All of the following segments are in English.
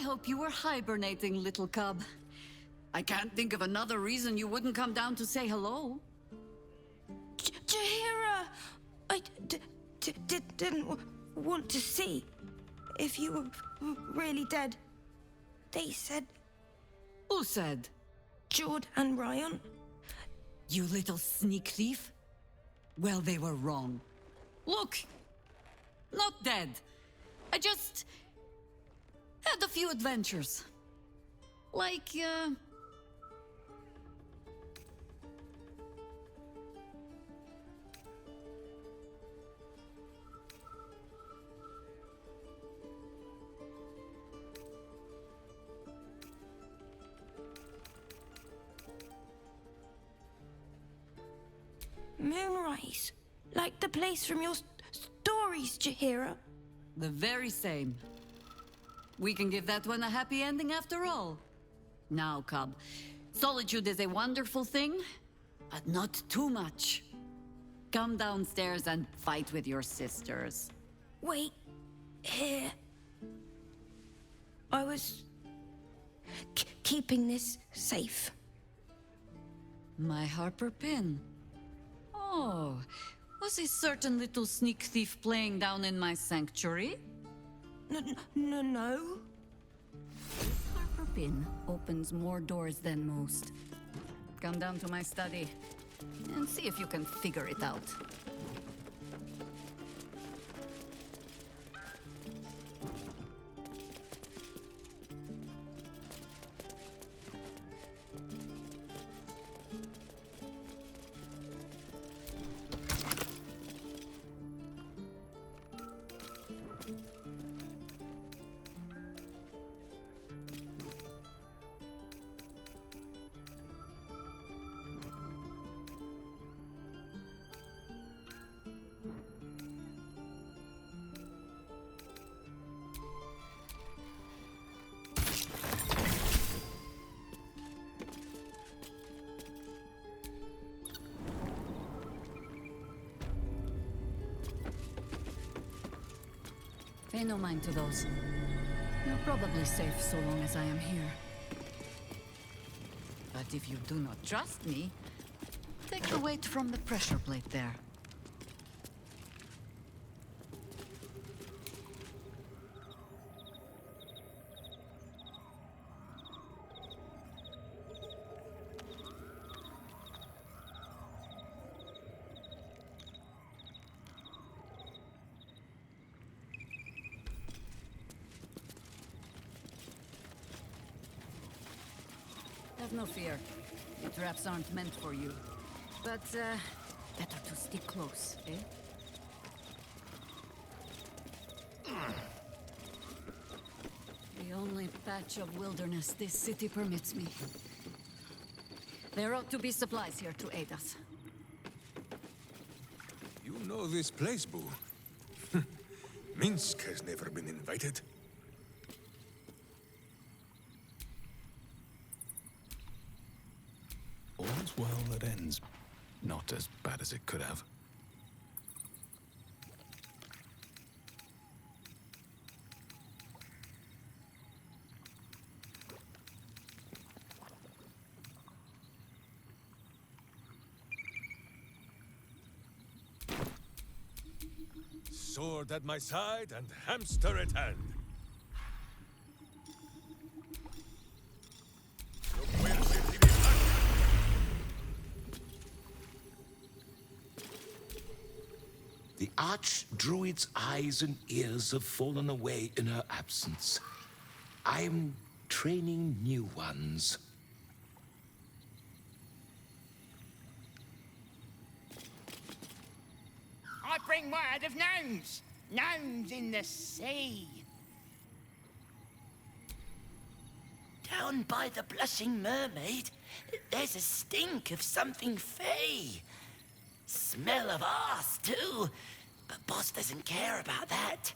hope you were hibernating, little cub. I can't think of another reason you wouldn't come down to say hello. Jaheira! I didn't want to see if you were really dead. They said... Who said? Jord and Ryan. You little sneak thief? Well, they were wrong. Look! Not dead. I just... had a few adventures. Like, Moonrise. Like the place from your stories, Jaheira. the very same. We can give that one a happy ending after all. Now, cub, solitude is a wonderful thing, but not too much. Come downstairs and fight with your sisters. Wait. Here. I was... keeping this safe. My Harper pin. Oh, was a certain little sneak thief playing down in my sanctuary? No. This Harper pin opens more doors than most. Come down to my study and see if you can figure it out. Pay no mind to those. You're probably safe so long as I am here. But if you do not trust me, take the weight from the pressure plate there. Have no fear. The traps aren't meant for you. But, better to stick close, eh? The only patch of wilderness this city permits me. There ought to be supplies here to aid us. You know this place, Boo. Minsk has never been invited. All's well that ends. Not as bad as it could have. Sword at my side and hamster at hand. The Archdruid's eyes and ears have fallen away in her absence. I'm training new ones. I bring word of gnomes. Gnomes in the sea. Down by the Blushing Mermaid, there's a stink of something fey. Smell of arse, too. But Boss doesn't care about that.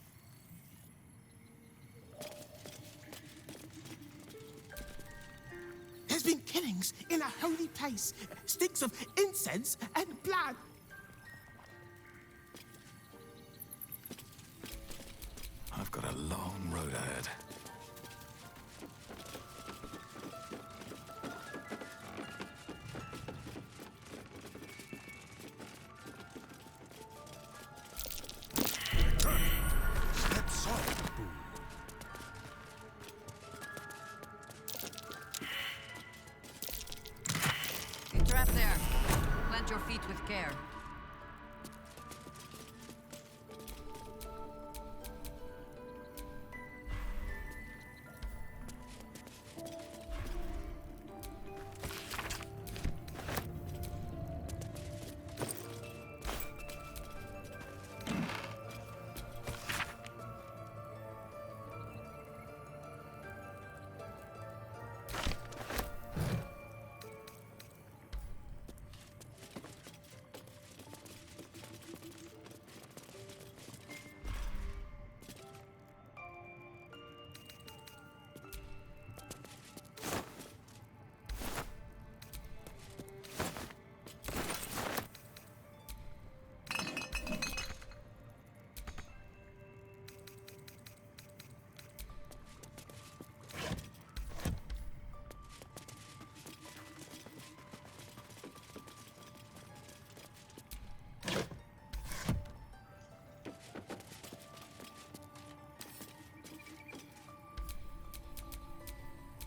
There's been killings in a holy place. Stinks of incense and blood. I've got a long road ahead. trap there. Plant your feet with care.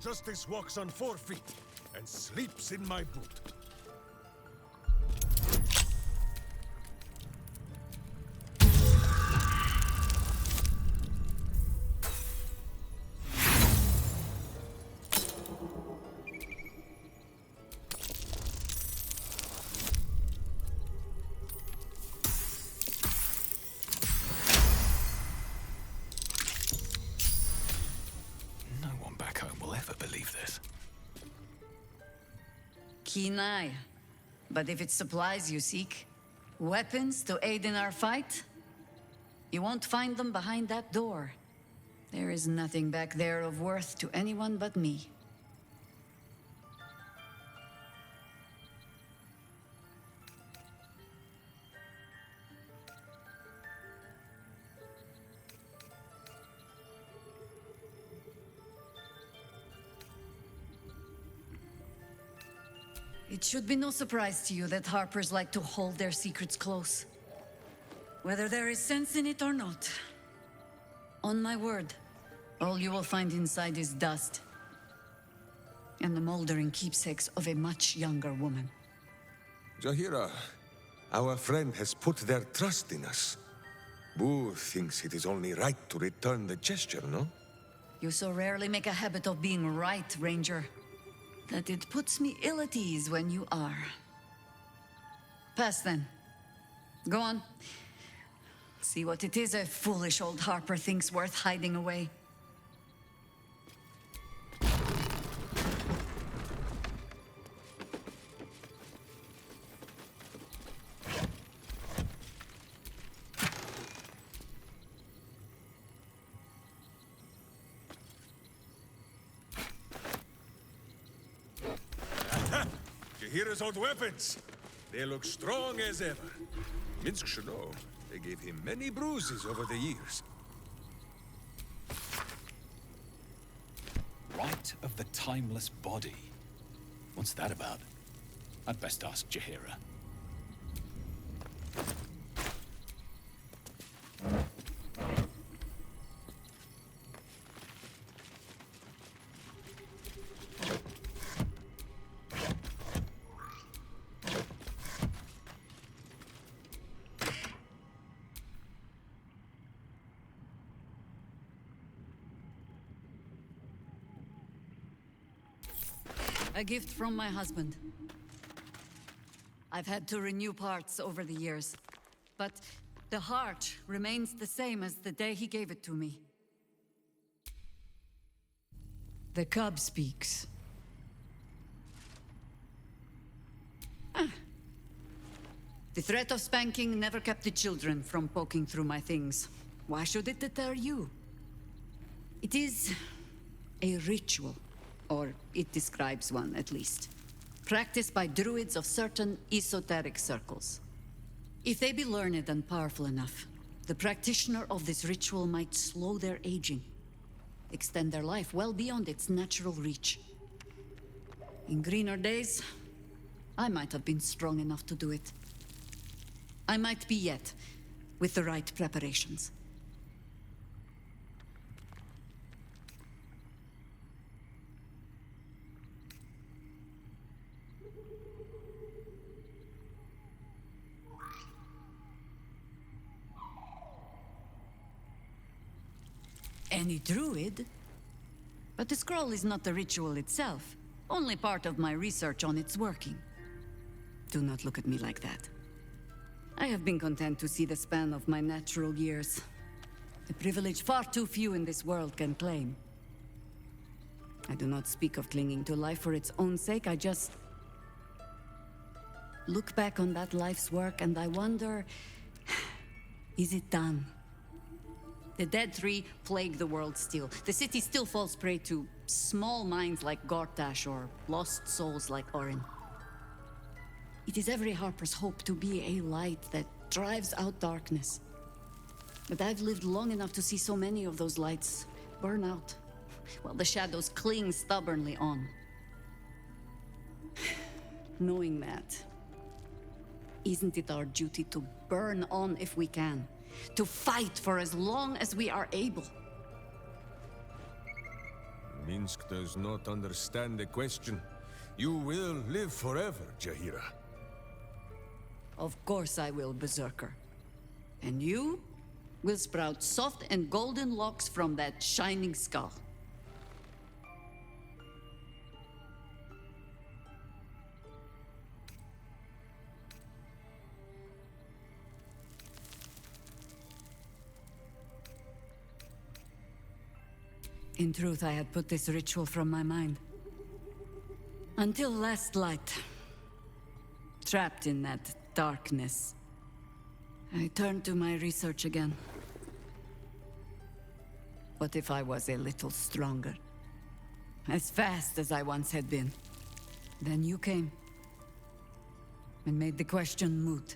Justice walks on 4 feet and sleeps in my boot. No one back home will ever believe this. Keen eye. But if it's supplies you seek, weapons to aid in our fight, you won't find them behind that door. There is nothing back there of worth to anyone but me. It should be no surprise to you that Harpers like to hold their secrets close. Whether there is sense in it or not. On my word, all you will find inside is dust. And the moldering keepsakes of a much younger woman. Jaheira, our friend has put their trust in us. Boo thinks it is only right to return the gesture, no? You so rarely make a habit of being right, Ranger, that it puts me ill at ease when you are. Pass then. Go on. See what it is a foolish old Harper thinks worth hiding away. Jaheira's old weapons. They look strong as ever. Minsk should know. They gave him many bruises over the years. Rite of the Timeless Body. What's that about? I'd best ask Jaheira. A gift from my husband. I've had to renew parts over the years, but the heart remains the same as the day he gave it to me. The cub speaks. The threat of spanking never kept the children from poking through my things. Why should it deter you? It is a ritual. Or it describes one, at least. Practiced by druids of certain esoteric circles. If they be learned and powerful enough, the practitioner of this ritual might slow their aging, extend their life well beyond its natural reach. In greener days, I might have been strong enough to do it. I might be yet, with the right preparations. any druid. But the scroll is not the ritual itself, only part of my research on its working. Do not look at me like that. I have been content to see the span of my natural years. A privilege far too few in this world can claim. I do not speak of clinging to life for its own sake, I just look back on that life's work and I wonder, is it done? The Dead Three plague the world still. The city still falls prey to small minds like Gortash or lost souls like Orin. It is every harper's hope to be a light that drives out darkness. But I've lived long enough to see so many of those lights burn out, while the shadows cling stubbornly on. Knowing that, isn't it our duty to burn on if we can? To fight for as long as we are able? Minsk does not understand the question. You will live forever, Jaheira. Of course I will, Berserker. And you will sprout soft and golden locks from that shining skull. In truth, I had put this ritual from my mind. Until last light. Trapped in that darkness. I turned to my research again. What if I was a little stronger? As fast as I once had been. Then you came. And made the question moot.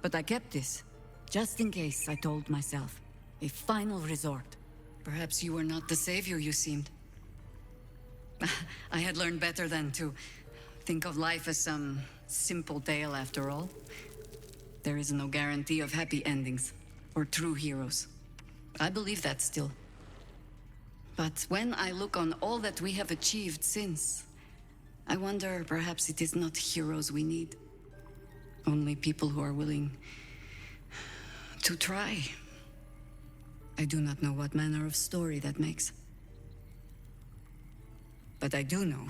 But I kept this. Just in case, I told myself. A final resort. Perhaps you were not the savior you seemed. I had learned better than to think of life as some simple tale after all. There is no guarantee of happy endings, or true heroes. I believe that still. But when I look on all that we have achieved since, I wonder perhaps it is not heroes we need. Only people who are willing to try. I do not know what manner of story that makes. But I do know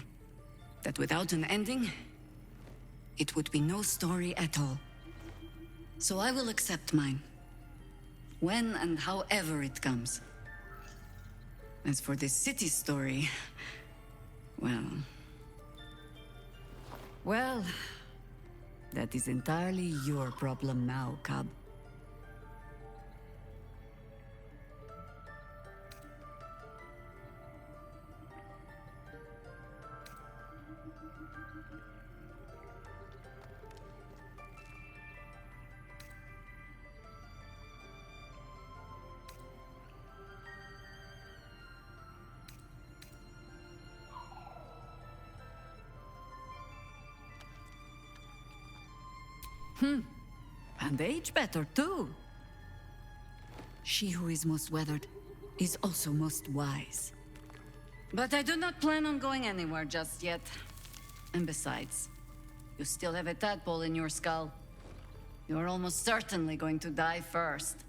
that without an ending, it would be no story at all. So I will accept mine. When and however it comes. As for this city story, well, that is entirely your problem now, Cub. And age better, too. She who is most weathered is also most wise. But I do not plan on going anywhere just yet. And besides, you still have a tadpole in your skull. You are almost certainly going to die first.